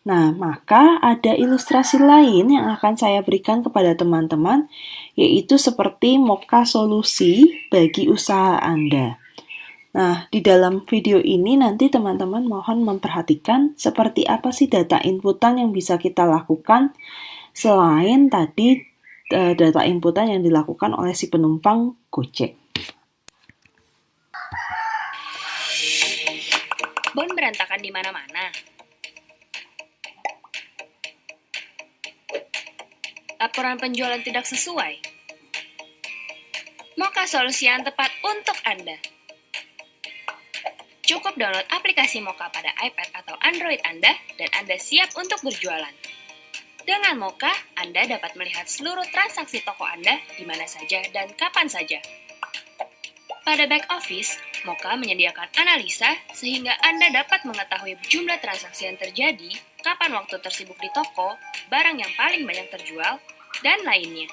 Nah, maka ada ilustrasi lain yang akan saya berikan kepada teman-teman, yaitu seperti Moka solusi bagi usaha Anda. Nah, di dalam video ini nanti teman-teman mohon memperhatikan seperti apa sih data inputan yang bisa kita lakukan selain tadi data inputan yang dilakukan oleh si penumpang Gojek. Bon berantakan di mana-mana. Laporan penjualan tidak sesuai. Moka solusi yang tepat untuk Anda. Cukup download aplikasi Moka pada iPad atau Android Anda dan Anda siap untuk berjualan. Dengan Moka, Anda dapat melihat seluruh transaksi toko Anda di mana saja dan kapan saja. Pada back office, Moka menyediakan analisa sehingga Anda dapat mengetahui jumlah transaksi yang terjadi, kapan waktu tersibuk di toko, barang yang paling banyak terjual, dan lainnya.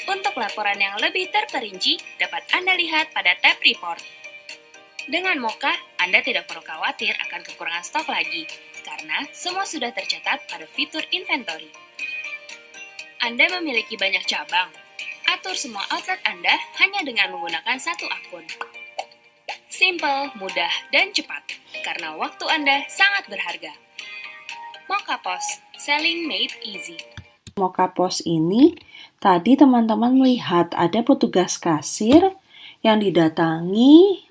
Untuk laporan yang lebih terperinci, dapat Anda lihat pada tab Report. Dengan Moka, Anda tidak perlu khawatir akan kekurangan stok lagi, karena semua sudah tercatat pada fitur inventory. Anda memiliki banyak cabang. Atur semua outlet Anda hanya dengan menggunakan satu akun. Simple, mudah, dan cepat, karena waktu Anda sangat berharga. Moka POS, selling made easy. Moka POS ini, tadi teman-teman melihat ada petugas kasir yang didatangi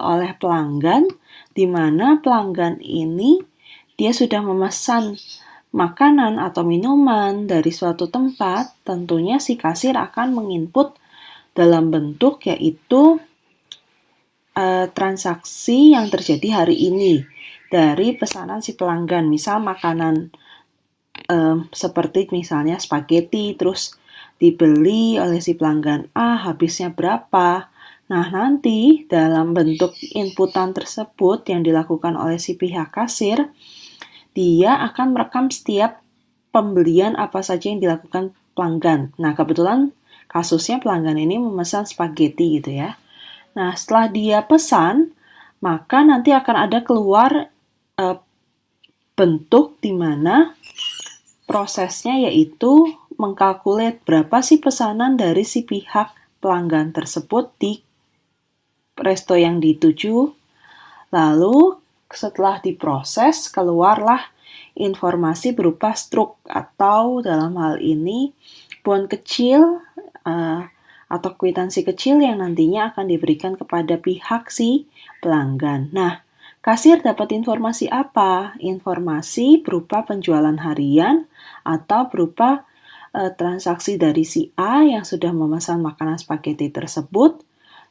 oleh pelanggan, di mana pelanggan ini dia sudah memesan makanan atau minuman dari suatu tempat. Tentunya si kasir akan menginput dalam bentuk yaitu transaksi yang terjadi hari ini dari pesanan si pelanggan. Misal makanan seperti misalnya spaghetti, terus dibeli oleh si pelanggan A, habisnya berapa. Nah, nanti dalam bentuk inputan tersebut yang dilakukan oleh si pihak kasir, dia akan merekam setiap pembelian apa saja yang dilakukan pelanggan. Nah, kebetulan kasusnya pelanggan ini memesan spaghetti gitu ya. Nah, setelah dia pesan, maka nanti akan ada keluar bentuk di mana prosesnya yaitu mengkalkulat berapa sih pesanan dari si pihak pelanggan tersebut di resto yang dituju. Lalu setelah diproses, keluarlah informasi berupa struk atau dalam hal ini bon kecil atau kwitansi kecil yang nantinya akan diberikan kepada pihak si pelanggan. Nah, kasir dapat informasi apa? Informasi berupa penjualan harian atau berupa transaksi dari si A yang sudah memesan makanan spaghetti tersebut.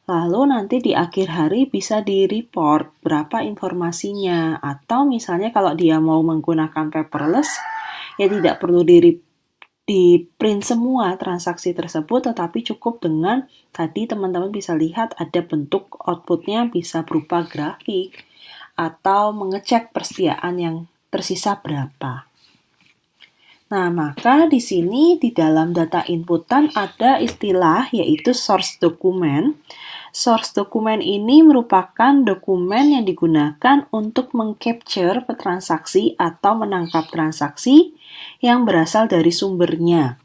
Lalu nanti di akhir hari bisa di-report berapa informasinya. Atau misalnya kalau dia mau menggunakan paperless, ya tidak perlu di-print semua transaksi tersebut, tetapi cukup dengan tadi teman-teman bisa lihat ada bentuk outputnya bisa berupa grafik atau mengecek persediaan yang tersisa berapa. Nah, maka di sini di dalam data inputan ada istilah yaitu source document. Source dokumen ini merupakan dokumen yang digunakan untuk mengcapture transaksi atau menangkap transaksi yang berasal dari sumbernya.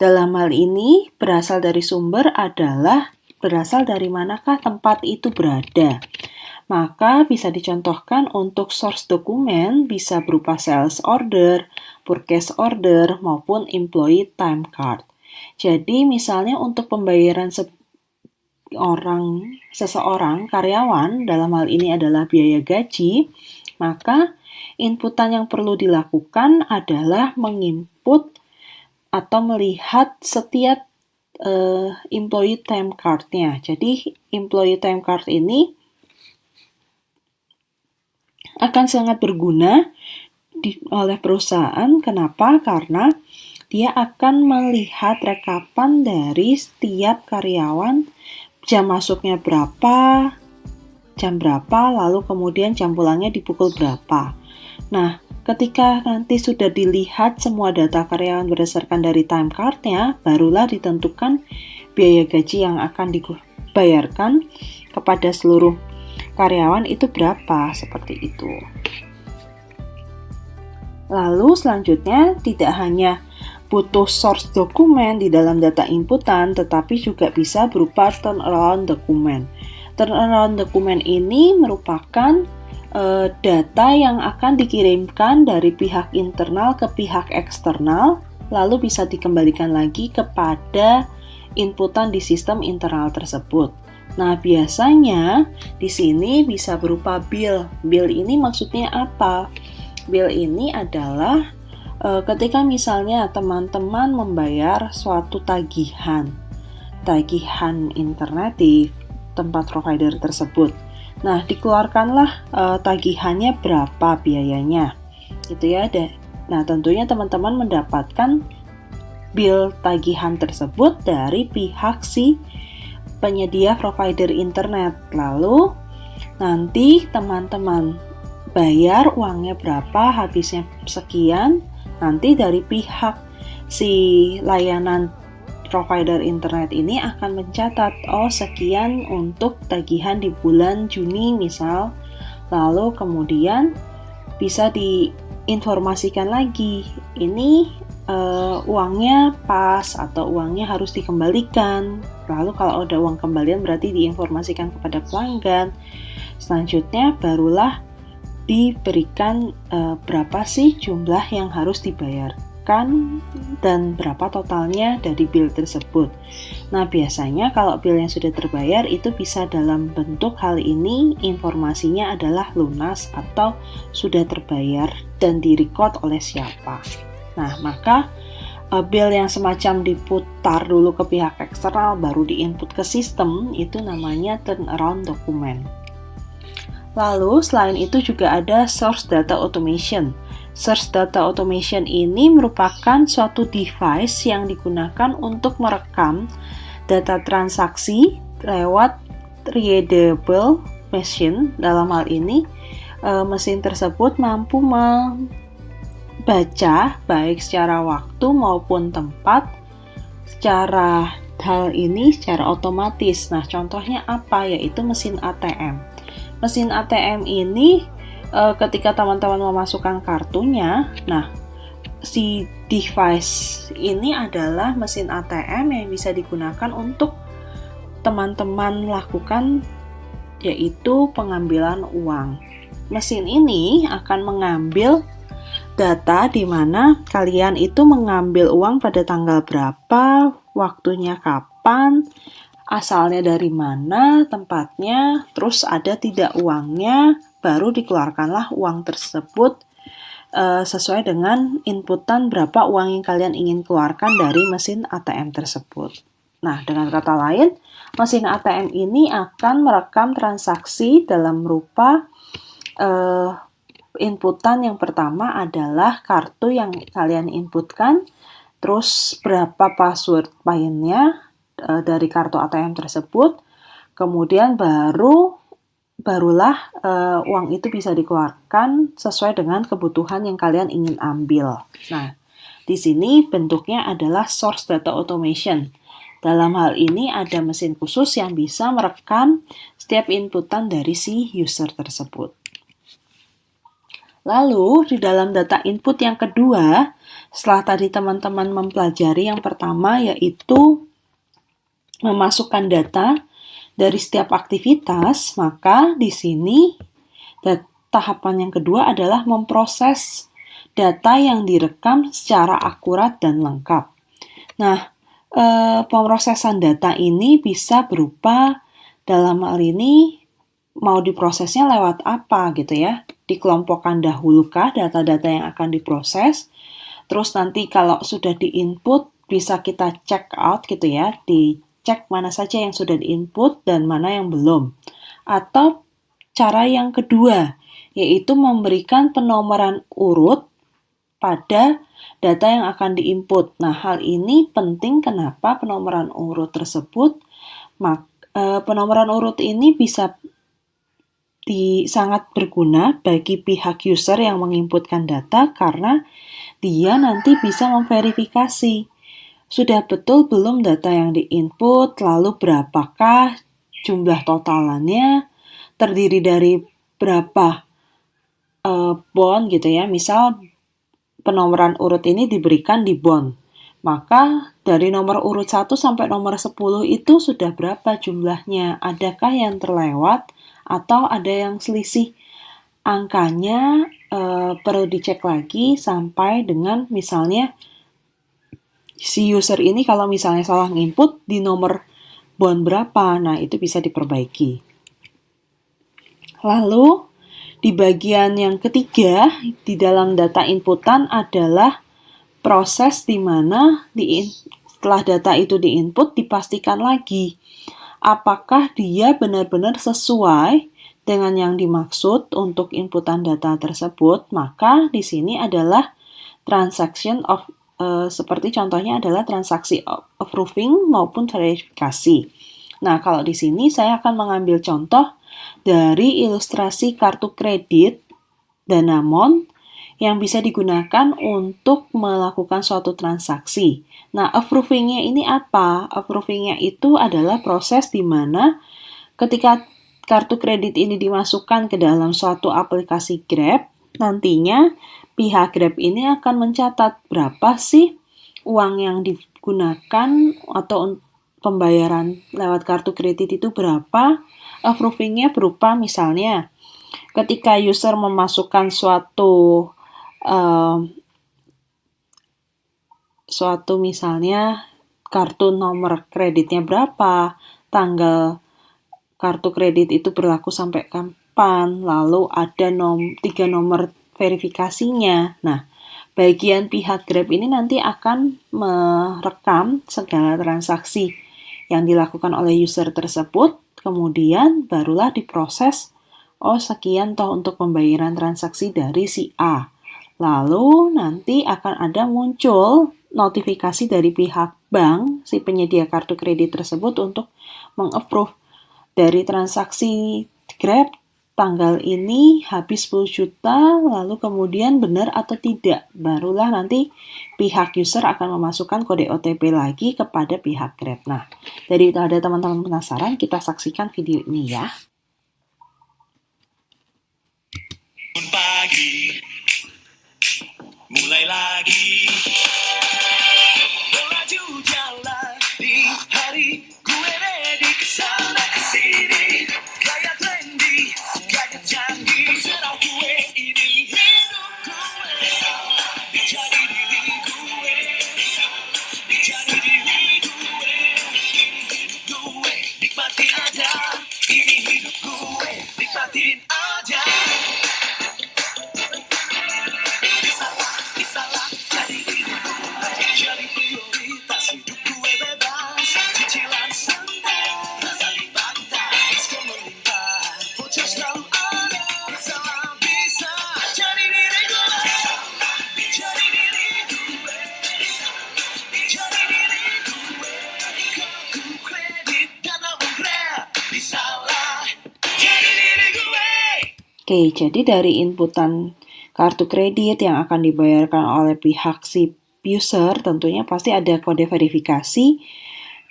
Dalam hal ini, berasal dari sumber adalah berasal dari manakah tempat itu berada. Maka bisa dicontohkan untuk source dokumen bisa berupa sales order, purchase order, maupun employee time card. Jadi misalnya untuk pembayaran seseorang karyawan, dalam hal ini adalah biaya gaji, maka inputan yang perlu dilakukan adalah menginput atau melihat setiap employee time card-nya. Jadi employee time card ini akan sangat berguna oleh perusahaan. Kenapa? Karena dia akan melihat rekapan dari setiap karyawan, jam masuknya berapa, jam berapa, lalu kemudian jam pulangnya di pukul berapa. Nah, ketika nanti sudah dilihat semua data karyawan berdasarkan dari time card-nya, barulah ditentukan biaya gaji yang akan dibayarkan kepada seluruh karyawan itu berapa, seperti itu. Lalu selanjutnya tidak hanya butuh source dokumen di dalam data inputan, tetapi juga bisa berupa turnaround dokumen. Turnaround dokumen ini merupakan data yang akan dikirimkan dari pihak internal ke pihak eksternal, lalu bisa dikembalikan lagi kepada inputan di sistem internal tersebut. Nah, biasanya di sini bisa berupa bill. Bill ini maksudnya apa? Bill ini adalah ketika misalnya teman-teman membayar suatu tagihan internet di tempat provider tersebut. Nah, dikeluarkanlah tagihannya berapa biayanya, gitu ya. Nah, tentunya teman-teman mendapatkan bill tagihan tersebut dari pihak si penyedia provider internet. Lalu nanti teman-teman bayar uangnya berapa, habisnya sekian. Nanti dari pihak si layanan provider internet ini akan mencatat, sekian untuk tagihan di bulan Juni misal, lalu kemudian bisa diinformasikan lagi, ini uangnya pas atau uangnya harus dikembalikan. Lalu kalau ada uang kembalian berarti diinformasikan kepada pelanggan. Selanjutnya barulah diberikan berapa sih jumlah yang harus dibayarkan dan berapa totalnya dari bill tersebut. Nah, biasanya kalau bill yang sudah terbayar itu bisa dalam bentuk hal ini informasinya adalah lunas atau sudah terbayar dan direcord oleh siapa. Nah, maka bill yang semacam diputar dulu ke pihak eksternal baru diinput ke sistem itu namanya turnaround dokumen. Lalu selain itu juga ada source data automation. Source data automation ini merupakan suatu device yang digunakan untuk merekam data transaksi lewat readable machine. Dalam hal ini, mesin tersebut mampu membaca baik secara waktu maupun tempat secara otomatis. Nah, contohnya apa? Yaitu mesin ATM. Mesin ATM ini ketika teman-teman memasukkan kartunya, nah si device ini adalah mesin ATM yang bisa digunakan untuk teman-teman lakukan yaitu pengambilan uang. Mesin ini akan mengambil data di mana kalian itu mengambil uang pada tanggal berapa, waktunya kapan, asalnya dari mana, tempatnya, terus ada tidak uangnya, baru dikeluarkanlah uang tersebut sesuai dengan inputan berapa uang yang kalian ingin keluarkan dari mesin ATM tersebut. Nah, dengan kata lain, mesin ATM ini akan merekam transaksi dalam rupa inputan yang pertama adalah kartu yang kalian inputkan, terus berapa password PIN-nya dari kartu ATM tersebut, kemudian barulah uang itu bisa dikeluarkan sesuai dengan kebutuhan yang kalian ingin ambil. Nah, di sini bentuknya adalah source data automation. Dalam hal ini ada mesin khusus yang bisa merekam setiap inputan dari si user tersebut. Lalu, di dalam data input yang kedua, setelah tadi teman-teman mempelajari yang pertama yaitu memasukkan data dari setiap aktivitas, maka di sini tahapan yang kedua adalah memproses data yang direkam secara akurat dan lengkap. Nah, pemrosesan data ini bisa berupa dalam hal ini mau diprosesnya lewat apa gitu ya. Dikelompokkan dahulukah data-data yang akan diproses, terus nanti kalau sudah diinput bisa kita check out gitu ya, cek mana saja yang sudah diinput dan mana yang belum. Atau cara yang kedua, yaitu memberikan penomoran urut pada data yang akan diinput. Nah, hal ini penting kenapa penomoran urut tersebut? Penomoran urut ini bisa sangat berguna bagi pihak user yang menginputkan data karena dia nanti bisa memverifikasi sudah betul belum data yang diinput, lalu berapakah jumlah totalannya, terdiri dari berapa bond gitu ya. Misal penomoran urut ini diberikan di bond. Maka dari nomor urut 1 sampai nomor 10 itu sudah berapa jumlahnya? Adakah yang terlewat atau ada yang selisih? Angkanya perlu dicek lagi sampai dengan misalnya si user ini kalau misalnya salah input di nomor bond berapa, nah itu bisa diperbaiki. Lalu di bagian yang ketiga di dalam data inputan adalah proses di mana setelah data itu diinput dipastikan lagi apakah dia benar-benar sesuai dengan yang dimaksud untuk inputan data tersebut. Maka di sini adalah transaction of seperti contohnya adalah transaksi approving maupun verifikasi. Nah, kalau di sini saya akan mengambil contoh dari ilustrasi kartu kredit Danamon yang bisa digunakan untuk melakukan suatu transaksi. Nah, approving-nya ini apa? Approving-nya itu adalah proses di mana ketika kartu kredit ini dimasukkan ke dalam suatu aplikasi Grab, nantinya pihak Grab ini akan mencatat berapa sih uang yang digunakan atau pembayaran lewat kartu kredit itu berapa. Approving-nya berupa misalnya ketika user memasukkan suatu misalnya kartu nomor kreditnya berapa, tanggal kartu kredit itu berlaku sampai kapan, lalu ada 3 nomor verifikasinya. Nah, bagian pihak Grab ini nanti akan merekam segala transaksi yang dilakukan oleh user tersebut, kemudian barulah diproses, sekian toh untuk pembayaran transaksi dari si A. Lalu nanti akan ada muncul notifikasi dari pihak bank, si penyedia kartu kredit tersebut untuk meng-approve dari transaksi Grab tanggal ini habis 10 juta, lalu kemudian benar atau tidak. Barulah nanti pihak user akan memasukkan kode OTP lagi kepada pihak Grab. Nah, daripada teman-teman penasaran, kita saksikan video ini ya. Pagi, mulai lagi. Melaju jalan di hari gue ready kesana kesini. Gaya trendy, gaya canggih, serau gue ini hidup gue. Jadi diri gue, jadi diri gue. Ini hidup gue, nikmatin aja. Ini hidup gue, nikmatin aja. Oke, jadi dari inputan kartu kredit yang akan dibayarkan oleh pihak si user, tentunya pasti ada kode verifikasi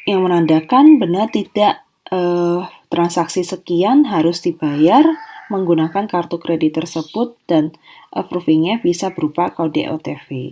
yang menandakan benar tidak transaksi sekian harus dibayar menggunakan kartu kredit tersebut dan approving-nya bisa berupa kode OTP.